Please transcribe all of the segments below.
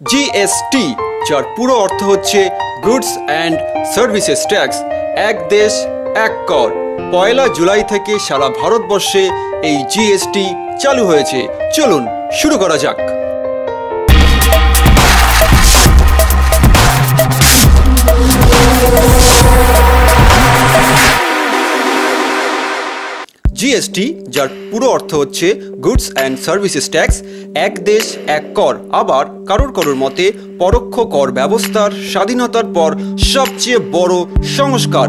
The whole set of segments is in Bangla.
জিএসটি, যার পুরো অর্থ হচ্ছে গুডস অ্যান্ড সার্ভিসেস ট্যাক্স। এক দেশ এক কর। 1 জুলাই থেকে সারা ভারতবর্ষে এই জিএসটি চালু হয়েছে। চলুন শুরু করা যাক। জিএসটি, যার পুরো অর্থ হচ্ছে গুডস অ্যান্ড সার্ভিসেস ট্যাক্স, এক দেশ এক কর। আবার কারোর মতে পরোক্ষ কর ব্যবস্থার স্বাধীনতার পর সবচেয়ে বড় সংস্কার।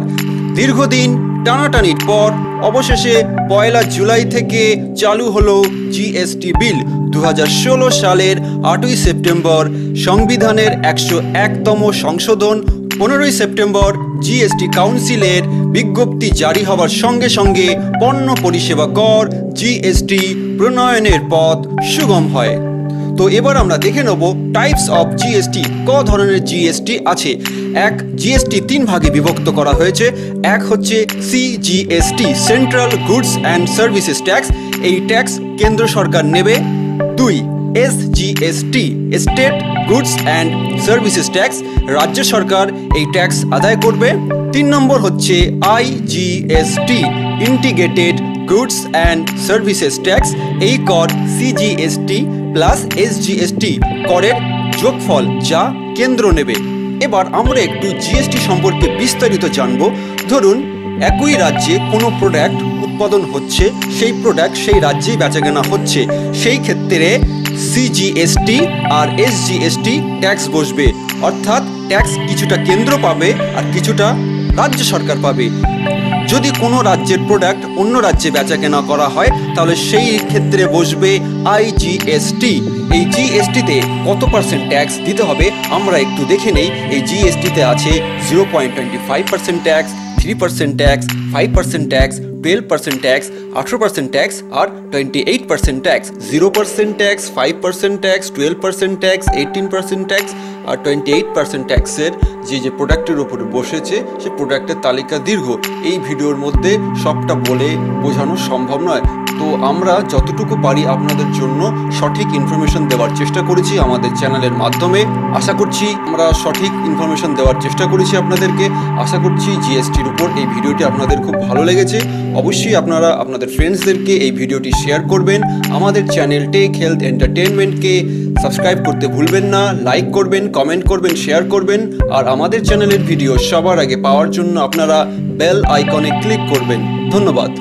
দীর্ঘদিন টানাটানির পর অবশেষে 1 জুলাই থেকে চালু হলো জিএসটি বিল। 2016 সালের 8ই সেপ্টেম্বর সংবিধানের 101তম সংশোধন, 15ই সেপ্টেম্বর জিএসটি কাউন্সিলের বিজ্ঞপ্তি জারি হওয়ার সঙ্গে সঙ্গে পণ্য পরিষেবা কর জিএসটি প্রণয়নের পথ সুগম হয়। তো এবার আমরা দেখে নেব টাইপস অফ জিএসটি। ক ধরনের জিএসটি আছে। এক, জিএসটি 3 ভাগে বিভক্ত করা হয়েছে। এক হচ্ছে CGST, central goods and services tax, এই ট্যাক্স কেন্দ্র সরকার নেবে। 2, SGST, state goods and services tax, রাজ্য সরকার এই ট্যাক্স আদায় করবে। 3 নম্বর হচ্ছে IGST, integrated goods and services tax, এই কর সিজিএসটি প্লাস এসজিএসটি করের যোগফল, যা কেন্দ্র নেবে। এবার আমরা একটু জিএসটি সম্পর্কে বিস্তারিত জানব। ধরুন একই রাজ্যে কোনো প্রোডাক্ট উৎপাদন হচ্ছে, সেই প্রোডাক্ট সেই রাজ্যেই বেচাকেনা হচ্ছে, সেই ক্ষেত্রে সিজিএসটি আর এসজিএসটি ট্যাক্স বসবে। অর্থাৎ ট্যাক্স কিছুটা কেন্দ্র পাবে আর কিছুটা রাজ্য সরকার পাবে। যদি কোনো রাজ্যের প্রোডাক্ট অন্য রাজ্যে বেচাকেনা করা হয় তাহলে সেই ক্ষেত্রে বসবে আইজিএসটি। এই জিএসটিতে কত পার্সেন্ট ট্যাক্স দিতে হবে আমরা একটু দেখে নেই। এই জিএসটিতে আছে 0.25% tax, 3% tax, 5% tax, 12% tax, 18% tax আর 28% tax. 0% tax, 5% tax, 12% tax, 18% tax আর 28% ট্যাক্সের যে প্রোডাক্টের উপরে বসেছে সেই প্রোডাক্টের তালিকা দীর্ঘ। এই ভিডিওর মধ্যে সবটা বলে বোঝানো সম্ভব নয়। তো আমরা যতটুকু পারি আপনাদের জন্য সঠিক ইনফরমেশন দেওয়ার চেষ্টা করেছি আমাদের চ্যানেলের মাধ্যমে। আশা করছি আমরা সঠিক ইনফরমেশন দেওয়ার চেষ্টা করেছি আপনাদেরকে। আশা করছি জিএসটির উপর এই ভিডিওটি আপনাদের খুব ভালো লেগেছে। অবশ্যই আপনারা আপনাদের ফ্রেন্ডসদেরকে এই ভিডিওটি শেয়ার করবেন। আমাদের চ্যানেল টেক হেলথ এন্টারটেনমেন্টকে সাবস্ক্রাইব করতে ভুলবেন না। লাইক করবেন, কমেন্ট করবেন, শেয়ার করবেন। আর আমাদের চ্যানেলের ভিডিও সবার আগে পাওয়ার জন্য আপনারা বেল আইকনে ক্লিক করবেন। ধন্যবাদ।